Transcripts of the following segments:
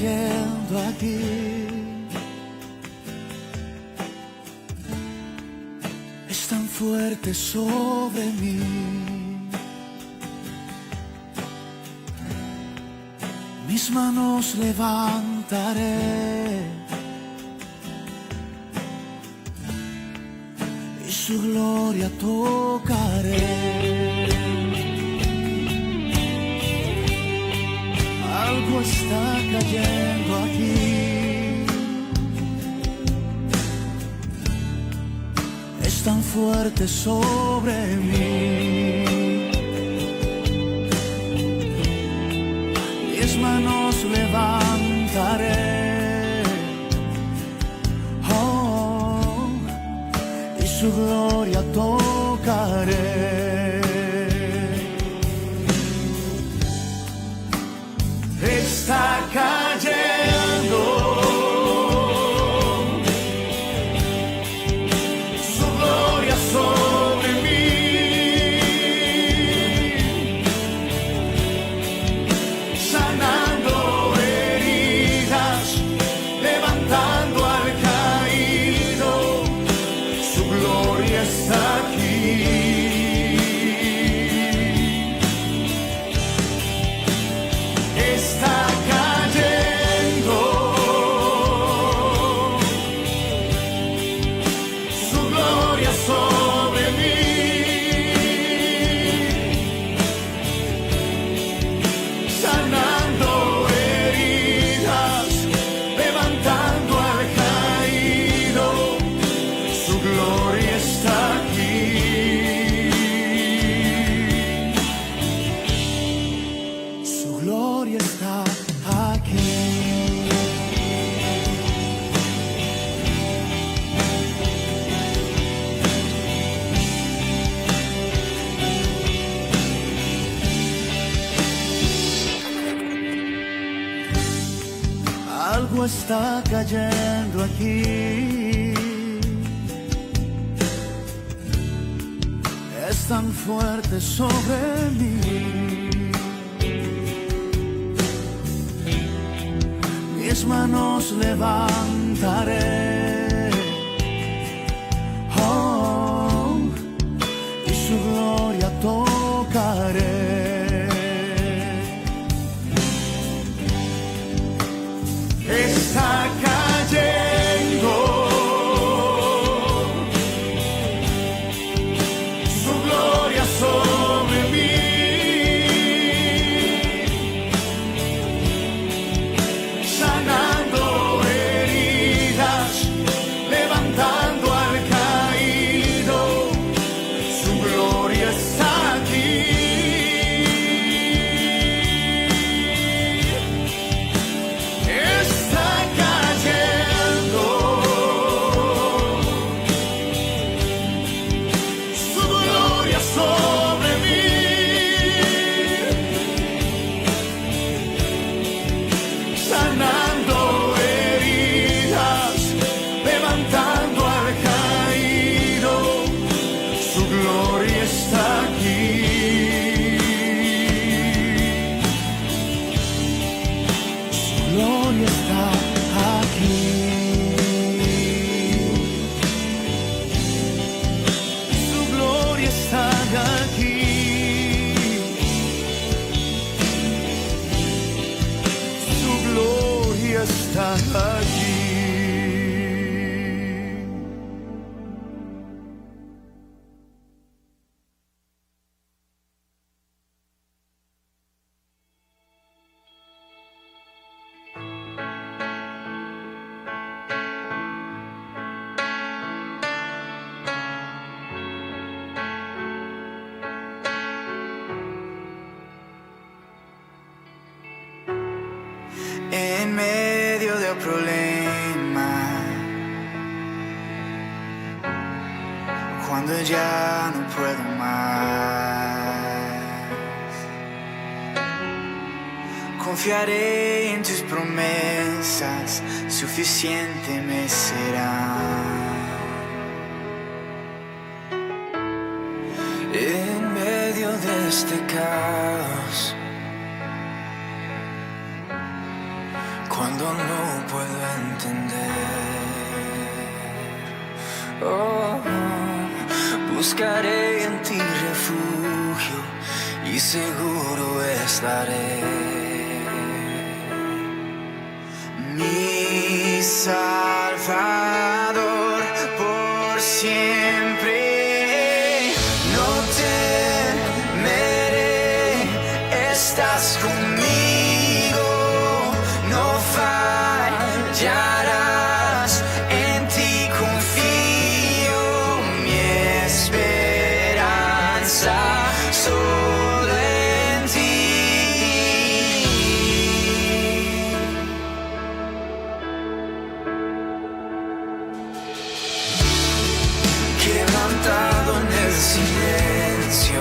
cayendo aquí. Es tan fuerte sobre mí. Mis manos levantaré y su gloria tocaré. Algo está cayendo aquí. Es tan fuerte sobre mí. Mis manos levantaré, oh, y su gloria tocaré. Está cayendo su gloria sobre mí, sanando heridas, levantando al caído, su gloria está aquí. Está cayendo su gloria sobre mí, sanando heridas, levantando al caído, su gloria está aquí. Su gloria está aquí. Algo está cayendo aquí. Es tan fuerte sobre mí. Mis manos levantaré, oh, y su gloria tocaré. Está cayendo su gloria sobre mí, sanando heridas, levantando al caído, su gloria está aquí. Está cayendo su gloria sobre mí, sanando heridas, levantando al caído, su gloria está aquí. Su gloria está aquí. Su gloria está aquí. Su gloria está aquí. En medio del problema, cuando ya no puedo más, confiaré en tus promesas, suficiente me será. En medio de este caos, cuando cuando no puedo entender. Oh, buscaré en ti refugio y seguro estaré. Mi Salvador por siempre, no temeré, estás conmigo, no fallarás, en ti confío, mi esperanza solo en ti. Quebrantado en el silencio,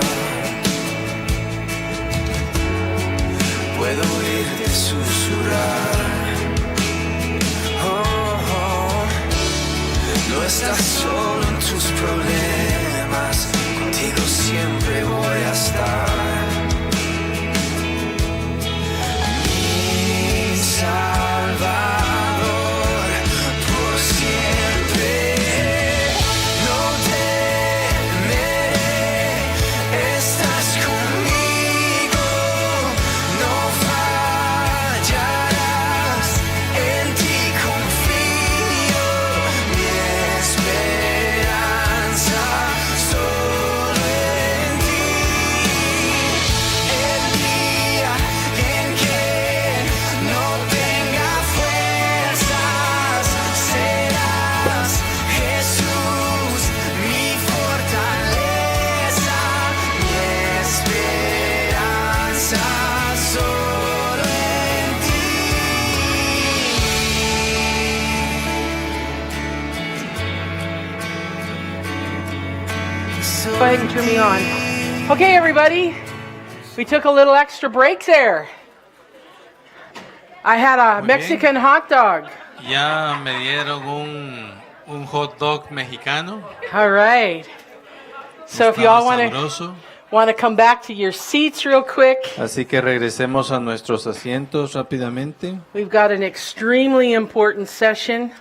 puedo oírte susurrar. Oh, oh, no estás solo en tus problemas, contigo siempre voy a estar. Mi Salvador por siempre, no temeré, estás conmigo, no fallarás, en ti confío, mi esperanza solo en ti. El día en que no tenga fuerzas, serás Jesús, mi fortaleza, mi esperanza solo en ti. Go ahead and turn me on. Okay, everybody. We took a little extra break there. I had a Muy Mexican hot dog. Ya me dieron un hot dog mexicano. All right. So if you Estaba all sabroso. want to come back to your seats real quick, Así que regresemos a nuestros asientos rápidamente. we've got an extremely important session.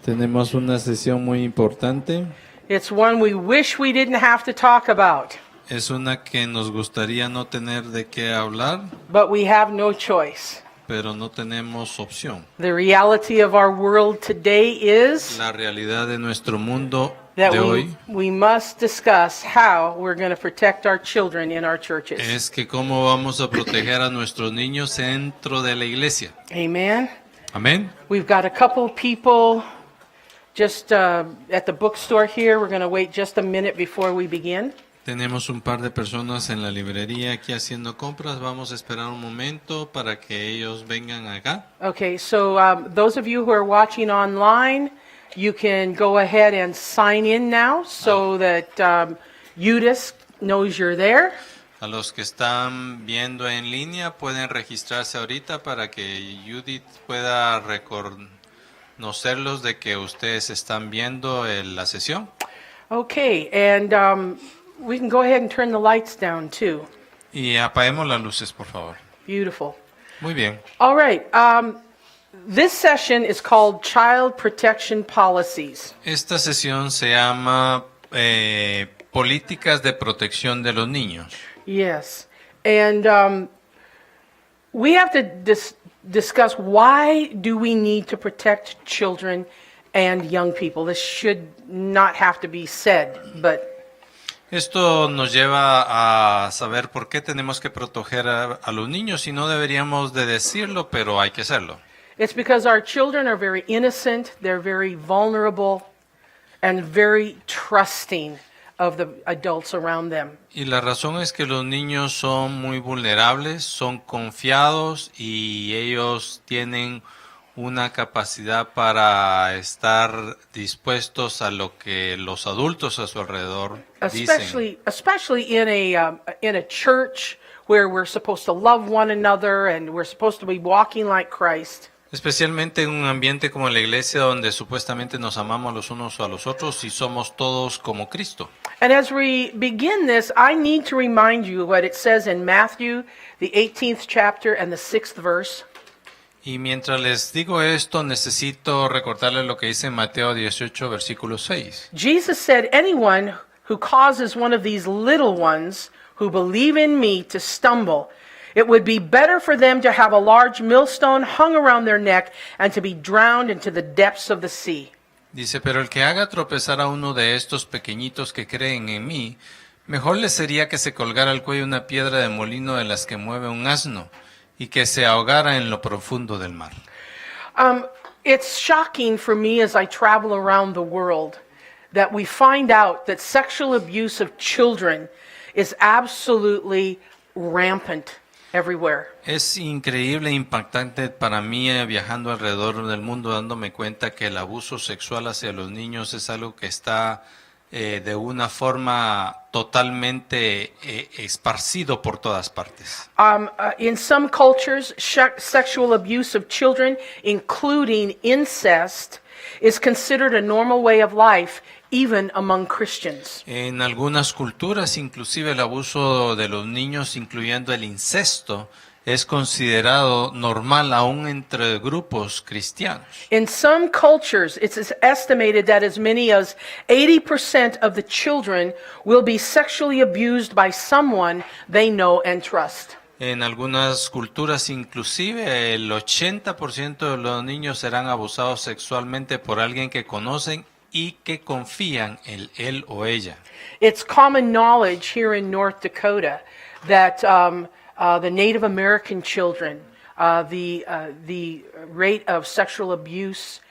Tenemos una sesión muy importante. It's one we wish we didn't have to talk about, Es una que nos gustaría no tener de qué hablar, but we have no choice. pero no tenemos opción. The reality of our world today is La realidad de nuestro mundo that de hoy we must discuss how we're going to protect our children in our churches. es que cómo vamos a proteger a nuestros niños dentro de la iglesia. Amen. Amén. We've got a couple people just at the bookstore here. We're going to wait just a minute before we begin. Tenemos un par de personas en la librería aquí haciendo compras. Vamos a esperar un momento para que ellos vengan acá. Okay, so those of you who are watching online, you can go ahead and sign in now so that Eudice knows you're there. A los que están viendo en línea pueden registrarse ahorita para que Judith pueda reconocerlos de que ustedes están viendo la sesión. Okay, and we can go ahead and turn the lights down too. Y apaguemos las luces, por favor. Beautiful. Muy bien. All right. This session is called Child Protection Policies. Esta sesión se llama Políticas de Protección de los Niños. Yes. And we have to discuss why do we need to protect children and young people. This should not have to be said, but Esto nos lleva a saber por qué tenemos que proteger a los niños y no deberíamos de decirlo, pero hay que hacerlo. it's because our children are very innocent, they're very vulnerable, and very trusting of the adults around them. Y la razón es que los niños son muy vulnerables, son confiados y ellos tienen una capacidad para estar dispuestos a lo que los adultos a su alrededor dicen. Especially in a church where we're supposed to love one another and we're supposed to be walking like Christ. Especialmente en un ambiente como la iglesia donde supuestamente nos amamos los unos a los otros y somos todos como Cristo. And as we begin this, I need to remind you what it says in Matthew, the 18th chapter and the 6th verse. Y mientras les digo esto, necesito recordarles lo que dice Mateo 18, versículo 6. Jesus said, anyone who causes one of these little ones who believe in me to stumble, it would be better for them to have a large millstone hung around their neck and to be drowned into the depths of the sea. Dice, pero el que haga tropezar a uno de estos pequeñitos que creen en mí, mejor le sería que se colgara al cuello una piedra de molino de las que mueve un asno, y que se ahogara en lo profundo del mar. It's shocking for me as I travel around the world that we find out that sexual abuse of children is absolutely rampant everywhere. Es increíble e impactante para mí viajando alrededor del mundo dándome cuenta que el abuso sexual hacia los niños es algo que está de una forma totalmente esparcido por todas partes. In some cultures, sexual abuse of children, including incest, is considered a normal way of life, even among Christians. En algunas culturas, inclusive el abuso de los niños, incluyendo el incesto, es considerado normal aún entre grupos cristianos. In some cultures, it's estimated that as many as 80% of the children will be sexually abused by someone they know and trust. En algunas culturas, inclusive, el 80% de los niños serán abusados sexualmente por alguien que conocen y que confían en él o ella. It's common knowledge here in North Dakota that the Native American children, the rate of sexual abuse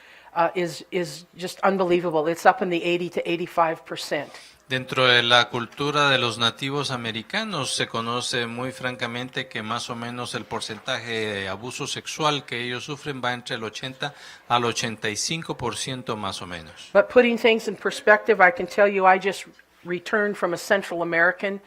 is just unbelievable. It's up in the 80 to 85%. Dentro de la cultura de los nativos americanos se conoce muy francamente que más o menos el porcentaje de abuso sexual que ellos sufren va entre el 80 al 85% más o menos. But putting things in perspective, I can tell you I just returned from a Central American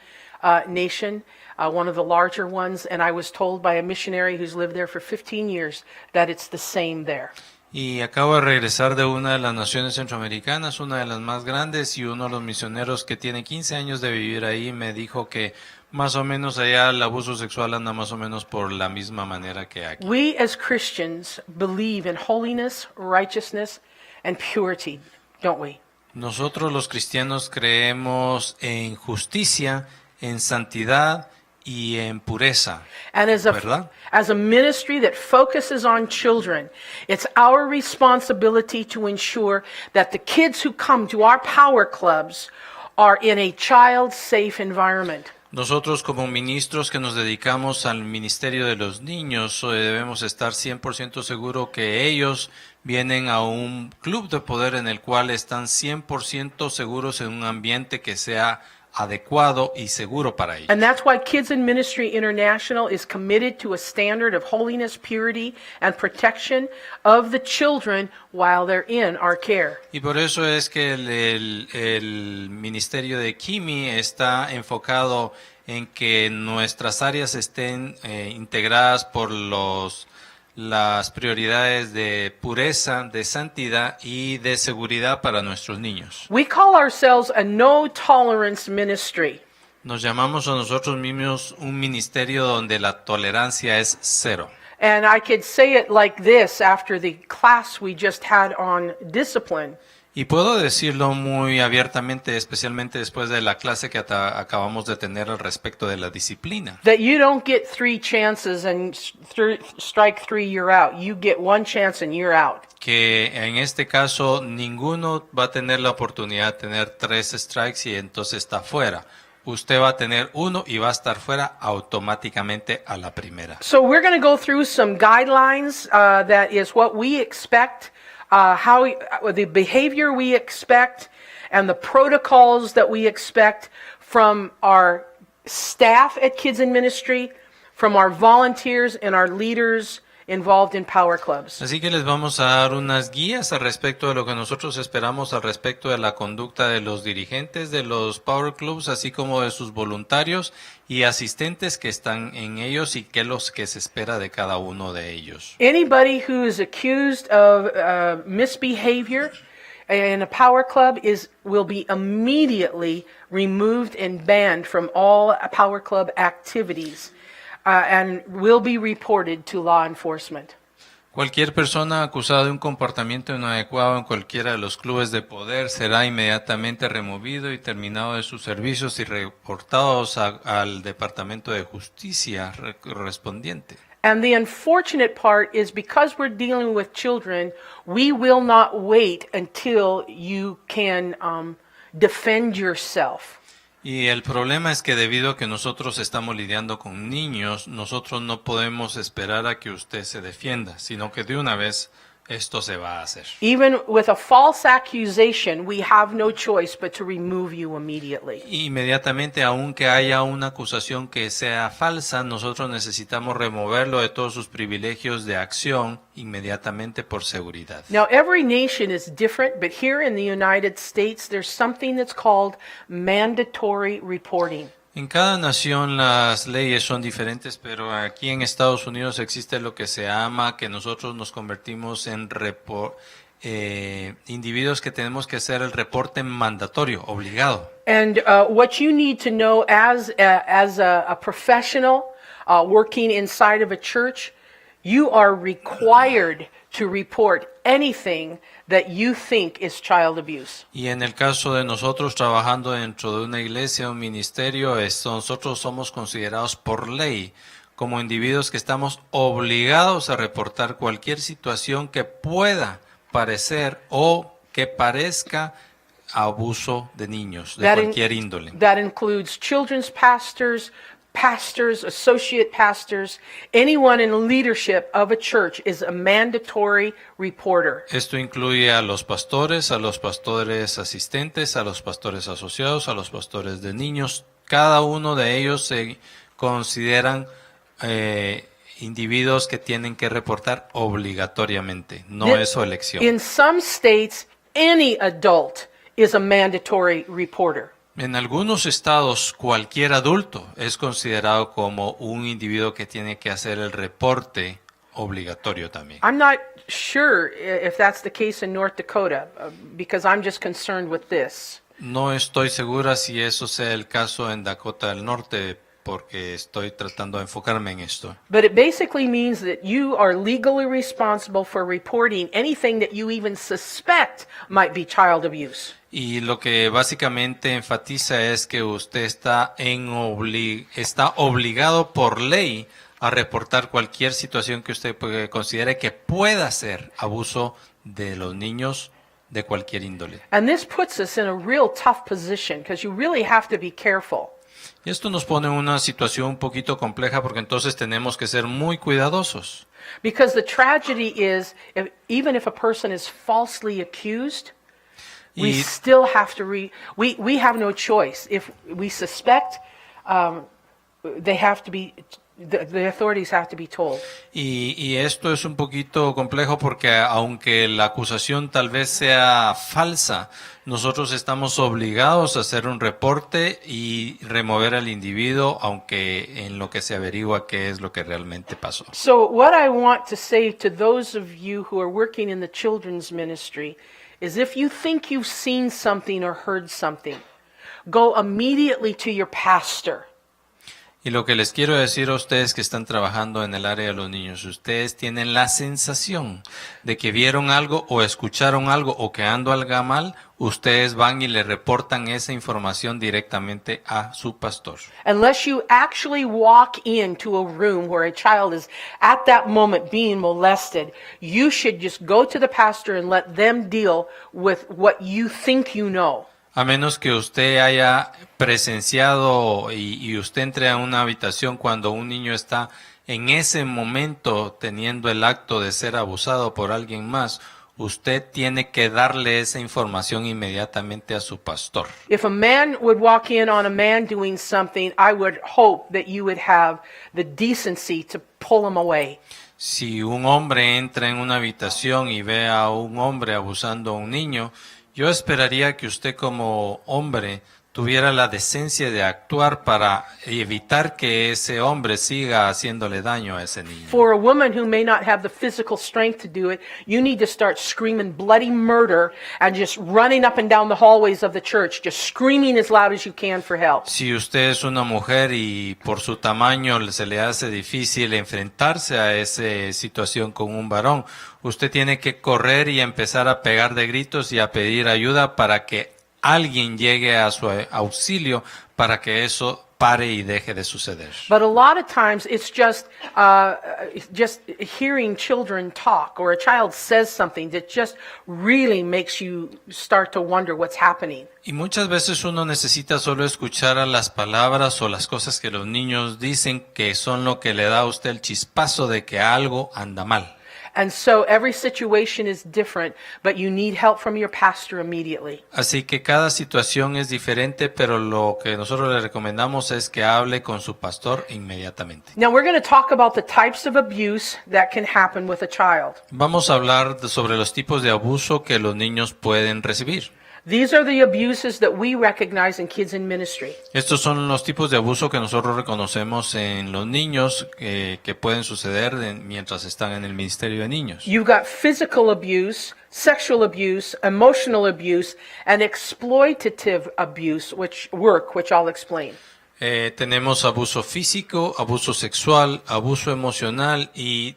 nation, one of the larger ones, and I was told by a missionary who's lived there for 15 years that it's the same there. Y acabo de regresar de una de las naciones centroamericanas, una de las más grandes, y uno de los misioneros que tiene 15 años de vivir ahí me dijo que más o menos allá el abuso sexual anda más o menos por la misma manera que aquí. We as Christians believe in holiness, righteousness, and purity, don't we? Nosotros los cristianos creemos en justicia, en santidad y en pureza, And ¿verdad? as a ministry that focuses on children, it's our responsibility to ensure that the kids who come to our power clubs are in a child-safe environment. Nosotros como ministros que nos dedicamos al ministerio de los niños debemos estar 100% seguros que ellos vienen a un club de poder en el cual están 100% seguros en un ambiente que sea adecuado y seguro para ellos. And that's why Kids in Ministry International is committed to a standard of holiness, purity, and protection of the children while they're in our care. Y por eso es que el ministerio de Kimi está enfocado en que nuestras áreas estén integradas por las prioridades de pureza, de santidad y de seguridad para nuestros niños. We call ourselves a no-tolerance ministry. Nos llamamos a nosotros mismos un ministerio donde la tolerancia es cero. And I could say it like this after the class we just had on discipline. Y puedo decirlo muy abiertamente, especialmente después de la clase que acabamos de tener al respecto de la disciplina. That you don't get 3 chances and strike 3, you're out. You get 1 chance and you're out. Que en este caso ninguno va a tener la oportunidad de tener 3 strikes y entonces está fuera. Usted va a tener 1 y va a estar fuera automáticamente a la primera. So we're going to go through some guidelines that is what we expect, the behavior we expect, and the protocols that we expect from our staff at Kids in Ministry, from our volunteers and our leaders involved in power clubs. Así que les vamos a dar unas guías al respecto de lo que nosotros esperamos al respecto de la conducta de los dirigentes de los power clubs, así como de sus voluntarios y asistentes que están en ellos y qué es lo que se espera de cada uno de ellos. Anybody who is accused of misbehavior in a power club will be immediately removed and banned from all power club activities and will be reported to law enforcement. Cualquier persona acusada de un comportamiento inadecuado en cualquiera de los clubes de poder será inmediatamente removido y terminado de sus servicios y reportados al Departamento de Justicia correspondiente. And the unfortunate part is because we're dealing with children, we will not wait until you can defend yourself. Y el problema es que debido a que nosotros estamos lidiando con niños, nosotros no podemos esperar a que usted se defienda, sino que de una vez esto se va a hacer. Even with a false accusation, we have no choice but to remove you immediately. Inmediatamente, aunque haya una acusación que sea falsa, nosotros necesitamos removerlo de todos sus privilegios de acción inmediatamente por seguridad. Now, every nation is different, but here in the United States, there's something that's called mandatory reporting. En cada nación las leyes son diferentes, pero aquí en Estados Unidos existe lo que se llama que nosotros nos convertimos en individuos que tenemos que hacer el reporte mandatorio, obligado. And what you need to know as a professional working inside of a church, you are required to report anything that you think is child abuse. Y en el caso de nosotros trabajando dentro de una iglesia o un ministerio, nosotros somos considerados por ley como individuos que estamos obligados a reportar cualquier situación que pueda parecer o que parezca abuso de niños, de cualquier índole. That includes children's pastors, associate pastors, anyone in leadership of a church is a mandatory reporter. Esto incluye a los pastores asistentes, a los pastores asociados, a los pastores de niños. Cada uno de ellos se consideran individuos que tienen que reportar obligatoriamente, no es su elección. In some states, any adult is a mandatory reporter. En algunos estados, cualquier adulto es considerado como un individuo que tiene que hacer el reporte obligatorio también. I'm not sure if that's the case in North Dakota, because I'm just concerned with this. No estoy segura si eso sea el caso en Dakota del Norte, porque estoy tratando de enfocarme en esto. But it basically means that you are legally responsible for reporting anything that you even suspect might be child abuse. Y lo que básicamente enfatiza es que usted está obligado por ley a reportar cualquier situación que usted considere que pueda ser abuso de los niños de cualquier índole. And this puts us in a real tough position because you really have to be careful. Y esto nos pone en una situación un poquito compleja porque entonces tenemos que ser muy cuidadosos. Because the tragedy is, even if a person is falsely accused, we still have to we have no choice. If we suspect, they have to be, the authorities have to be told. Y esto es un poquito complejo porque aunque la acusación tal vez sea falsa, nosotros estamos obligados a hacer un reporte y remover al individuo, aunque en lo que se averigua qué es lo que realmente pasó. So what I want to say to those of you who are working in the children's ministry is if you think you've seen something or heard something, go immediately to your pastor. Y lo que les quiero decir a ustedes que están trabajando en el área de los niños, ustedes tienen la sensación de que vieron algo o escucharon algo o que ando algo mal, ustedes van y le reportan esa información directamente a su pastor. Unless you actually walk into a room where a child is at that moment being molested, you should just go to the pastor and let them deal with what you think you know. A menos que usted haya presenciado y usted entre a una habitación cuando un niño está en ese momento teniendo el acto de ser abusado por alguien más, usted tiene que darle esa información inmediatamente a su pastor. If a man would walk in on a man doing something, I would hope that you would have the decency to pull him away. Si un hombre entra en una habitación y ve a un hombre abusando a un niño, yo esperaría que usted como hombre tuviera la decencia de actuar para evitar que ese hombre siga haciéndole daño a ese niño. For a woman who may not have the physical strength to do it, you need to start screaming bloody murder and just running up and down the hallways of the church, just screaming as loud as you can for help. Si usted es una mujer y por su tamaño se le hace difícil enfrentarse a esa situación con un varón, usted tiene que correr y empezar a pegar de gritos y a pedir ayuda para que alguien llegue a su auxilio para que eso pare y deje de suceder. But a lot of times it's just hearing children talk, or a child says something that just really makes you start to wonder what's happening. Y muchas veces uno necesita solo escuchar a las palabras o las cosas que los niños dicen, que son lo que le da a usted el chispazo de que algo anda mal. And so every situation is different, but you need help from your pastor immediately. Así que cada situación es diferente, pero lo que nosotros le recomendamos es que hable con su pastor inmediatamente. Now we're going to talk about the types of abuse that can happen with a child. Vamos a hablar sobre los tipos de abuso que los niños pueden recibir. These are the abuses that we recognize in kids in ministry. Estos son los tipos de abuso que nosotros reconocemos en los niños que pueden suceder mientras están en el ministerio de niños. You've got physical abuse, sexual abuse, emotional abuse, and exploitative abuse, which I'll explain. Tenemos abuso físico, abuso sexual, abuso emocional y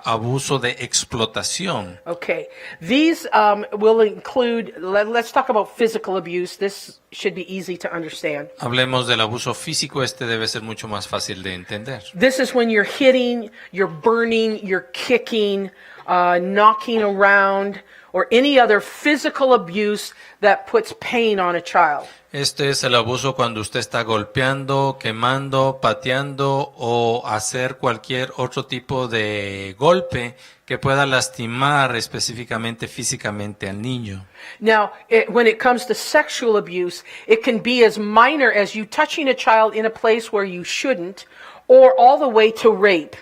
abuso de explotación. Okay. These will include, let's talk about physical abuse. This should be easy to understand. Hablemos del abuso físico, este debe ser mucho más fácil de entender. This is when you're hitting, you're burning, you're kicking, knocking around, or any other physical abuse that puts pain on a child. Este es el abuso cuando usted está golpeando, quemando, pateando o hacer cualquier otro tipo de golpe que pueda lastimar específicamente físicamente al niño. Now, when it comes to sexual abuse, it can be as minor as you touching a child in a place where you shouldn't, or all the way to rape.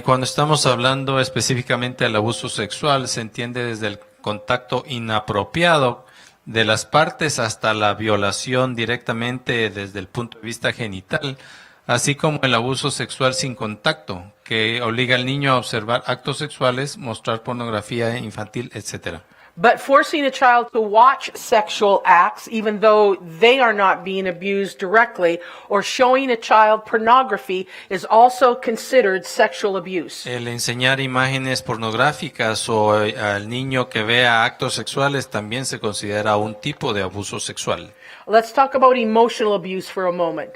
Cuando estamos hablando específicamente del abuso sexual, se entiende desde el contacto inapropiado de las partes hasta la violación directamente desde el punto de vista genital, así como el abuso sexual sin contacto, que obliga al niño a observar actos sexuales, mostrar pornografía infantil, etc. But forcing a child to watch sexual acts, even though they are not being abused directly, or showing a child pornography is also considered sexual abuse. El enseñar imágenes pornográficas o al niño que vea actos sexuales también se considera un tipo de abuso sexual. Let's talk about emotional abuse for a moment.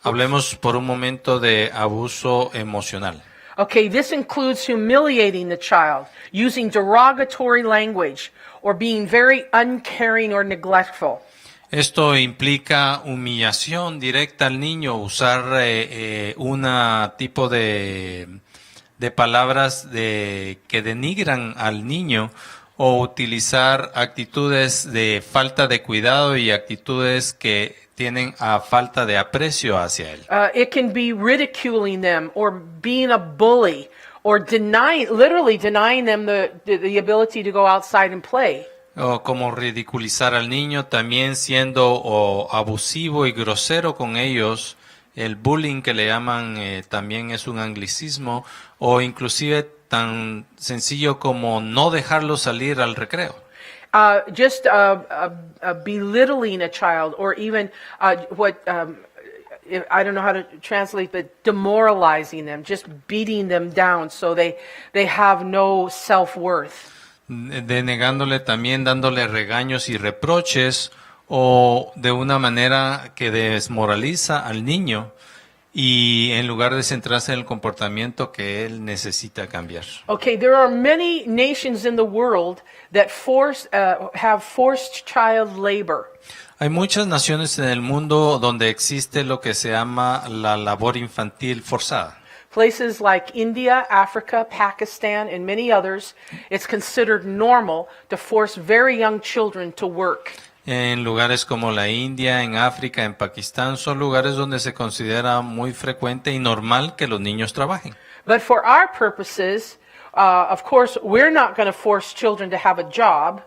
Hablemos por un momento de abuso emocional. Okay, this includes humiliating the child, using derogatory language, or being very uncaring or neglectful. Esto implica humillación directa al niño, usar una tipo de palabras que denigran al niño o utilizar actitudes de falta de cuidado y actitudes que tienen a falta de aprecio hacia él. It can be ridiculing them or being a bully or literally denying them the ability to go outside and play. O como ridiculizar al niño, también siendo abusivo y grosero con ellos. El bullying que le llaman también es un anglicismo, o inclusive tan sencillo como no dejarlo salir al recreo. Just belittling a child, or even I don't know how to translate, but demoralizing them, just beating them down so they have no self-worth. Denegándole también, dándole regaños y reproches, o de una manera que desmoraliza al niño y en lugar de centrarse en el comportamiento que él necesita cambiar. Okay, there are many nations in the world that have forced child labor. Hay muchas naciones en el mundo donde existe lo que se llama la labor infantil forzada. Places like India, Africa, Pakistan, and many others, it's considered normal to force very young children to work. En lugares como la India, en África, en Pakistán, son lugares donde se considera muy frecuente y normal que los niños trabajen. But for our purposes, of course, we're not going to force children to have a job.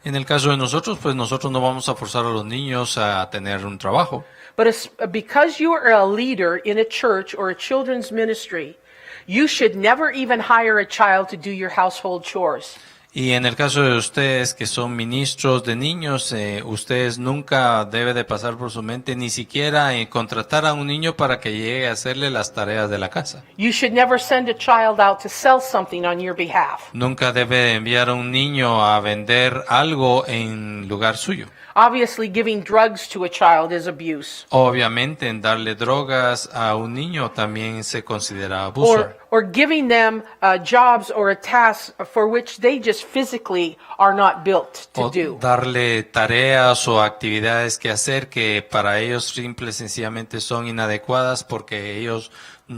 En el caso de nosotros, pues nosotros no vamos a forzar a los niños a tener un trabajo. But because you are a leader in a church or a children's ministry, you should never even hire a child to do your household chores. Y en el caso de ustedes que son ministros de niños, ustedes nunca debe de pasar por su mente ni siquiera contratar a un niño para que llegue a hacerle las tareas de la casa. You should never send a child out to sell something on your behalf. Nunca debe de enviar a un niño a vender algo en lugar suyo. Obviously, giving drugs to a child is abuse. Obviamente, en darle drogas a un niño también se considera abuso. Or giving them jobs or a task for which they just physically are not built to O do. darle tareas o actividades que hacer que para ellos simple y sencillamente son inadecuadas porque ellos,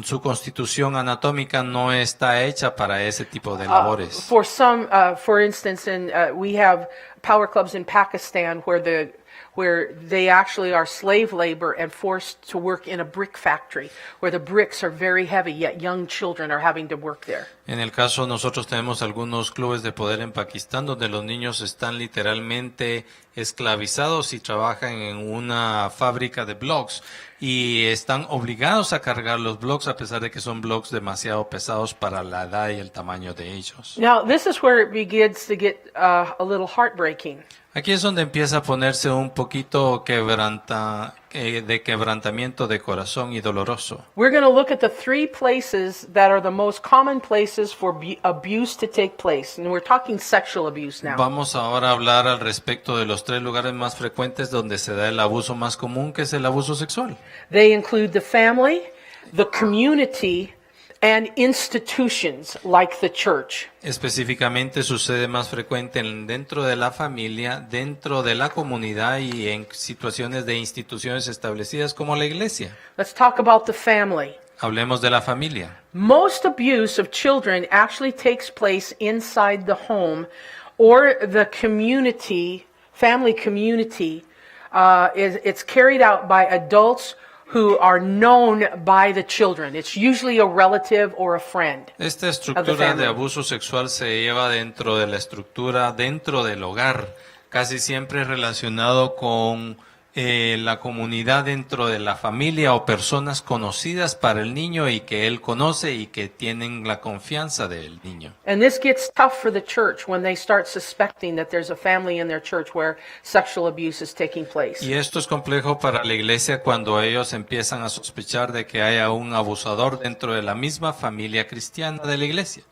su constitución anatómica no está hecha para ese tipo de labores. For instance, we have power clubs in Pakistan where they actually are slave labor and forced to work in a brick factory where the bricks are very heavy, yet young children are having to work there. En el caso nosotros tenemos algunos clubes de poder en Pakistán donde los niños están literalmente esclavizados y trabajan en una fábrica de blocks y están obligados a cargar los blocks a pesar de que son blocks demasiado pesados para la edad y el tamaño de ellos. Now, this is where it begins to get a little heartbreaking. Aquí es donde empieza a ponerse un poquito de quebrantamiento de corazón y doloroso. We're going to look at the 3 places that are the most common places for abuse to take place. And we're talking sexual abuse now. Vamos ahora a hablar al respecto de los 3 lugares más frecuentes donde se da el abuso más común, que es el abuso sexual. They include the family, the community, and institutions like the church. Específicamente sucede más frecuente dentro de la familia, dentro de la comunidad y en situaciones de instituciones establecidas como la iglesia. Let's talk about the family. Hablemos de la familia. Most abuse of children actually takes place inside the home or the community, family community. It's carried out by adults who are known by the children. It's usually a relative or a friend. Esta estructura de abuso sexual se lleva dentro de la estructura, dentro del hogar, casi siempre relacionado con la comunidad dentro de la familia o personas conocidas para el niño y que él conoce y que tienen la confianza del niño. And this gets tough for the church when they start suspecting that there's a family in their church where sexual abuse is taking place. Y esto es complejo para la iglesia cuando ellos empiezan a sospechar de que haya un abusador dentro de la misma familia cristiana de la iglesia.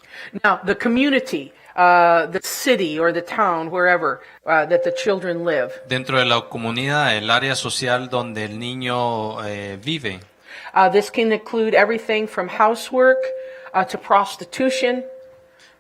Now, the community, the city or the town, wherever that the children live. Dentro de la comunidad, el área social donde el niño vive. This can include everything from housework to prostitution.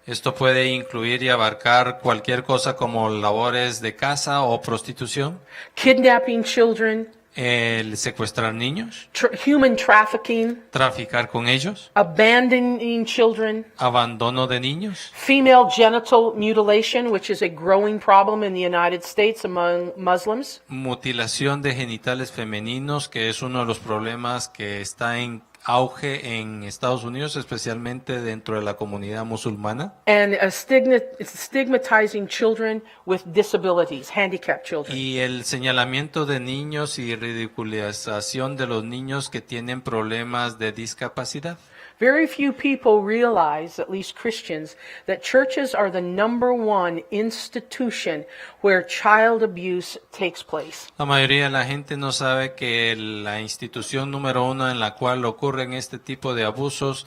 Esto puede incluir y abarcar cualquier cosa como labores de casa o prostitución, Kidnapping children, el secuestrar niños, human trafficking, traficar con ellos, abandoning children, abandono de niños, female genital mutilation, which is a growing problem in the United States among Muslims, mutilación de genitales femeninos, que es uno de los problemas que está en auge en Estados Unidos, especialmente dentro de la comunidad musulmana. and stigmatizing children with disabilities, handicapped children. Y el señalamiento de niños y ridiculización de los niños que tienen problemas de discapacidad. Very few people realize, at least Christians, that churches are the #1 institution where child abuse takes place. La mayoría de la gente no sabe que la institución número 1 en la cual ocurren este tipo de abusos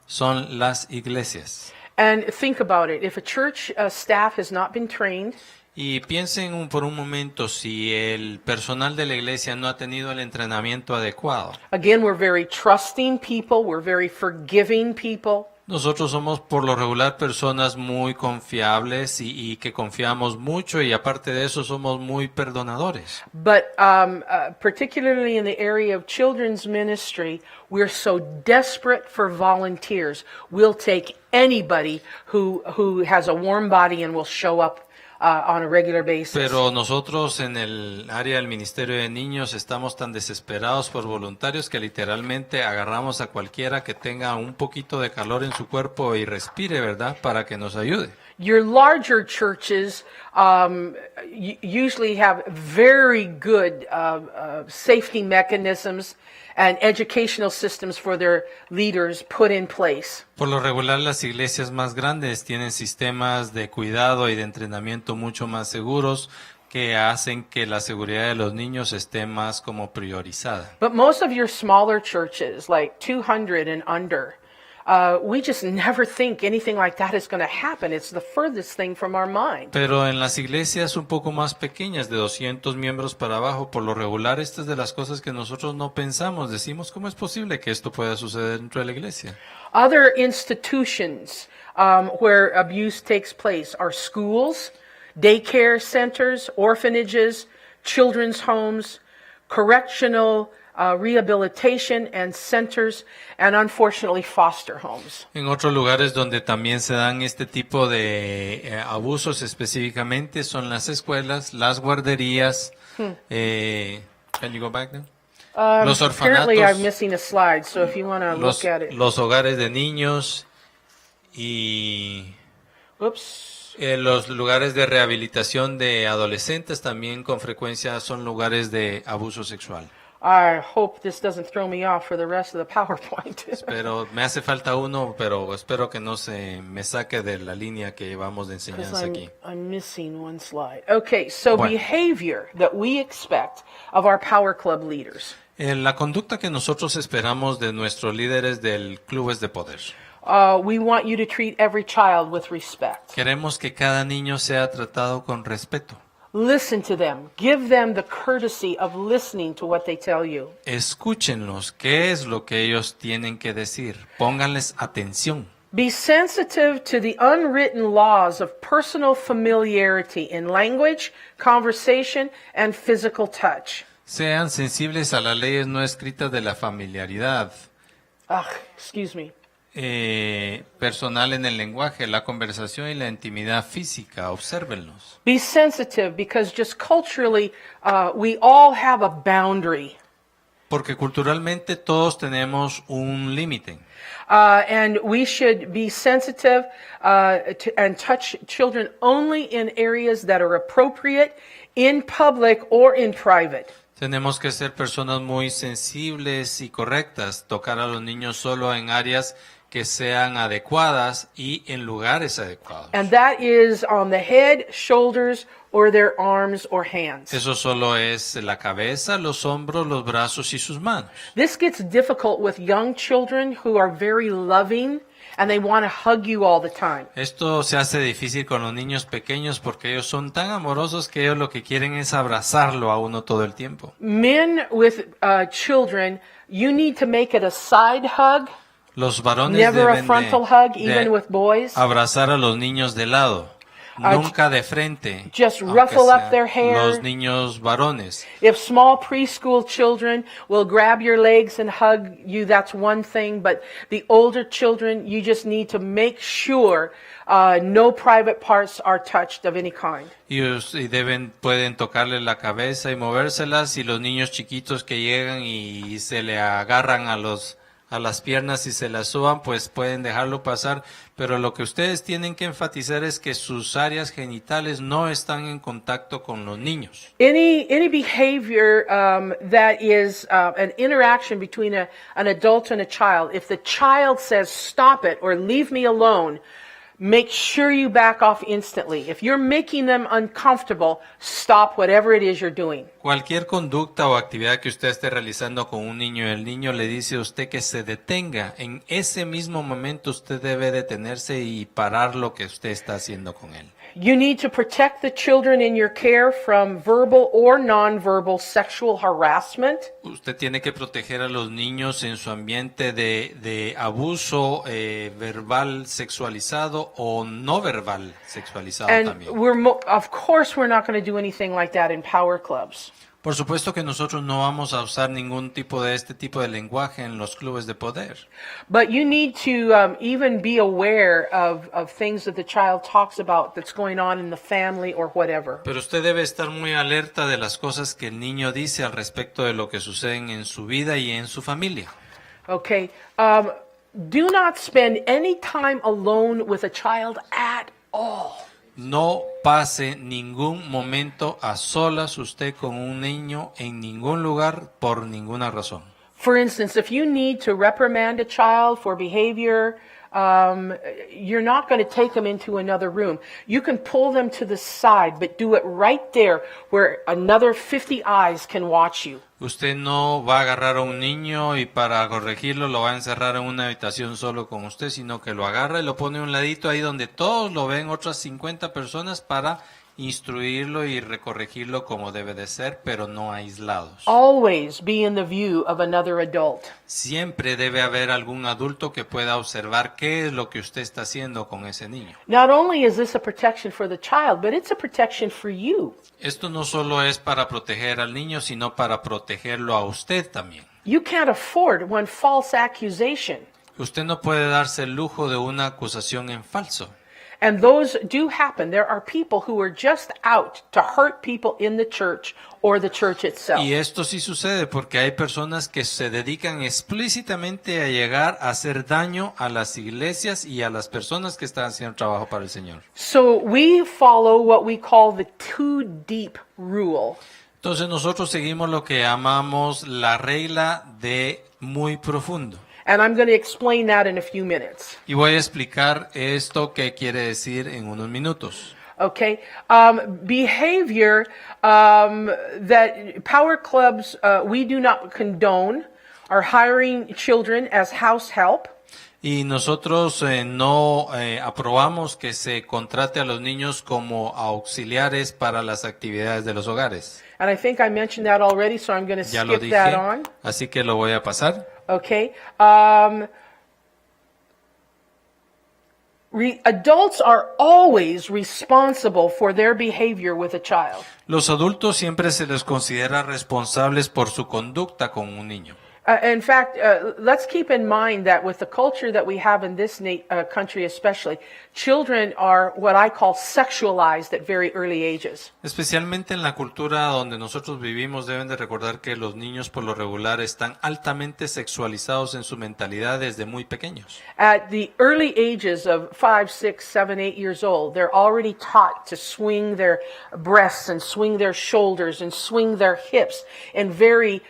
son las iglesias. And think about it. If a church staff has not been trained, Y piensen por un momento si el personal de la iglesia no ha tenido el entrenamiento adecuado. again, we're very trusting people, we're very forgiving people. Nosotros somos por lo regular personas muy confiables y que confiamos mucho y aparte de eso somos muy perdonadores. But particularly in the area of children's ministry, we're so desperate for volunteers. We'll take anybody who has a warm body and will show up on a regular basis. Pero nosotros en el área del Ministerio de Niños estamos tan desesperados por voluntarios que literalmente agarramos a cualquiera que tenga un poquito de calor en su cuerpo y respire, ¿verdad? Para que nos ayude. Your larger churches usually have very good safety mechanisms and educational systems for their leaders put in place. Por lo regular, las iglesias más grandes tienen sistemas de cuidado y de entrenamiento mucho más seguros que hacen que la seguridad de los niños esté más como priorizada. But most of your smaller churches, like 200 and under, we just never think anything like that is going to happen. It's the furthest thing from our mind. Pero en las iglesias un poco más pequeñas, de 200 miembros para abajo, por lo regular, esta es de las cosas que nosotros no pensamos. Decimos, ¿cómo es posible que esto pueda suceder dentro de la iglesia? Other institutions where abuse takes place are schools, daycare centers, orphanages, children's homes, correctional rehabilitation and centers, and unfortunately foster homes. En otros lugares donde también se dan este tipo de abusos específicamente son las escuelas, las guarderías. Can you go back now? Los Apparently I'm orfanatos, missing a slide, so if you want to look at it. los hogares de niños y Oops. los lugares de rehabilitación de adolescentes también con frecuencia son lugares de abuso sexual. I hope this doesn't throw me off for the rest of the PowerPoint. Pero me hace falta uno, pero espero que no se me saque de la línea que llevamos de Because enseñanza aquí. I'm missing one slide. Okay, so Bueno. behavior that we expect of our Power Club leaders. La conducta que nosotros esperamos de nuestros líderes del clubes de poder. We want you to treat every child with respect. Queremos que cada niño sea tratado con respeto. Listen to them. Give them the courtesy of listening to what they tell you. Escúchenlos, qué es lo que ellos tienen que decir. Pónganles atención. Be sensitive to the unwritten laws of personal familiarity in language, conversation, and physical touch. Sean sensibles a las leyes no escritas de la familiaridad Excuse me. Personal en el lenguaje, la conversación y la intimidad física. Obsérvenlos. Be sensitive because just culturally, we all have a boundary. Porque culturalmente todos tenemos un límite. And we should be sensitive and touch children only in areas that are appropriate in public or in private. Tenemos que ser personas muy sensibles y correctas, tocar a los niños solo en áreas que sean adecuadas y en lugares adecuados. And that is on the head, shoulders, or their arms or hands. Eso solo es la cabeza, los hombros, los brazos y sus manos. This gets difficult with young children who are very loving and they want to hug you all the time. Esto se hace difícil con los niños pequeños porque ellos son tan amorosos que ellos lo que quieren es abrazarlo a uno todo el tiempo. Men with children, you need to make it a side hug, Los varones never a deben frontal hug, even with boys. abrazar a los niños de lado, nunca de frente. Just aunque ruffle up sean their hair. Los niños varones. If small preschool children will grab your legs and hug you, that's one thing. But the older children, you just need to make sure no private parts are touched of any kind. Y pueden tocarle la cabeza y movérselas, y los niños chiquitos que llegan y se le agarran a las piernas y se las suban, pues pueden dejarlo pasar, pero lo que ustedes tienen que enfatizar es que sus áreas genitales no están en contacto con los niños. Any behavior that is an interaction between an adult and a child, if the child says stop it or leave me alone, make sure you back off instantly. If you're making them uncomfortable, stop whatever it is you're doing. Cualquier conducta o actividad que usted esté realizando con un niño y el niño le dice a usted que se detenga, en ese mismo momento usted debe detenerse y parar lo que usted está haciendo con él. You need to protect the children in your care from verbal or nonverbal sexual harassment. Usted tiene que proteger a los niños en su ambiente de abuso verbal sexualizado o no verbal sexualizado And también. of course we're not going to do anything like that in power clubs. Por supuesto que nosotros no vamos a usar ningún tipo de este tipo de lenguaje en los clubes de poder. But you need to even be aware of things that the child talks about that's going on in the family or whatever. Pero usted debe estar muy alerta de las cosas que el niño dice al respecto de lo que suceden en su vida y en su familia. Okay. Do not spend any time alone with a child at all. No pase ningún momento a solas usted con un niño en ningún lugar por ninguna razón. For instance, if you need to reprimand a child for behavior, you're not going to take them into another room. You can pull them to the side, but do it right there where another 50 eyes can watch you. Usted no va a agarrar a un niño y para corregirlo lo va a encerrar en una habitación solo con usted, sino que lo agarra y lo pone a un ladito ahí donde todos lo ven, otras 50 personas, para instruirlo y recorregirlo como debe de ser, pero no aislados. Always be in the view of another adult. Siempre debe haber algún adulto que pueda observar qué es lo que usted está haciendo con ese niño. Not only is this a protection for the child, but it's a protection for you. Esto no solo es para proteger al niño, sino para protegerlo a usted también. You can't afford one false accusation. Usted no puede darse el lujo de una acusación en falso. And those do happen. There are people who are just out to hurt people in the church or the church itself. Y esto sí sucede porque hay personas que se dedican explícitamente a llegar a hacer daño a las iglesias y a las personas que están haciendo trabajo para el Señor. So we follow what we call the too deep rule. Entonces nosotros seguimos lo que llamamos la regla de muy profundo. And I'm going to explain that in a few minutes. Y voy a explicar esto que quiere decir en unos minutos. Okay? Behavior that power clubs, we do not condone, are hiring children as house help. Y nosotros no aprobamos que se contrate a los niños como auxiliares para las actividades de los hogares. And I think I mentioned that already, so I'm going to Ya lo skip that dije, on. así que lo voy a pasar. Okay? Adults are always responsible for their behavior with a child. Los adultos siempre se les considera responsables por su conducta con un niño. In fact, let's keep in mind that with the culture that we have in this country especially, children are what I call sexualized at very early ages. Especialmente en la cultura donde nosotros vivimos, deben de recordar que los niños por lo regular están altamente sexualizados en su mentalidad desde muy pequeños. At the early ages of 5, 6, 7, 8 years old, they're already taught to swing their breasts and swing their shoulders and swing their hips in very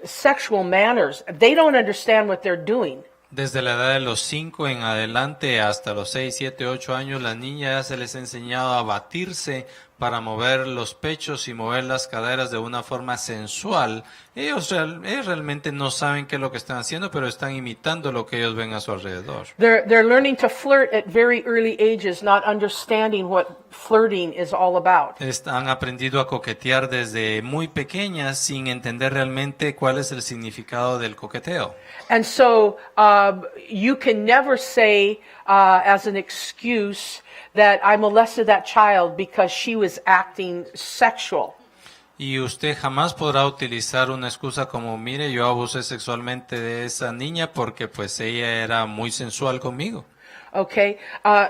sexual manners. They don't understand what they're doing. Desde la edad de los 5 en adelante hasta los 6, 7, 8 años, las niñas ya se les ha enseñado a batirse para mover los pechos y mover las caderas de una forma sensual. Ellos realmente no saben qué es lo que están haciendo, pero están imitando lo que ellos ven a su alrededor. They're learning to flirt at very early ages, not understanding what flirting is all about. Han aprendido a coquetear desde muy pequeñas sin entender realmente cuál es el significado del coqueteo. And so you can never say as an excuse that I molested that child because she was acting sexual. Y usted jamás podrá utilizar una excusa como, mire, yo abusé sexualmente de esa niña porque pues ella era muy sensual conmigo. Okay,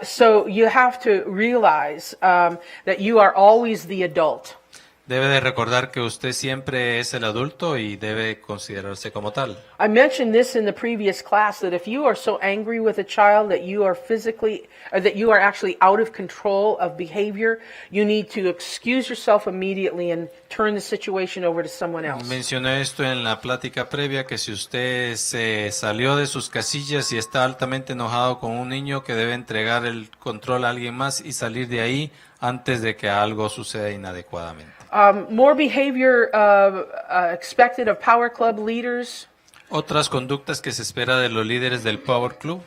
so you have to realize that you are always the adult. Debe de recordar que usted siempre es el adulto y debe considerarse como tal. I mentioned this in the previous class that if you are so angry with a child that you are that you are actually out of control of behavior, you need to excuse yourself immediately and turn the situation over to someone else. Mencioné esto en la plática previa, que si usted se salió de sus casillas y está altamente enojado con un niño, que debe entregar el control a alguien más y salir de ahí antes de que algo suceda inadecuadamente. More behavior expected of Power Club leaders. Otras conductas que se espera de los líderes del Power Club.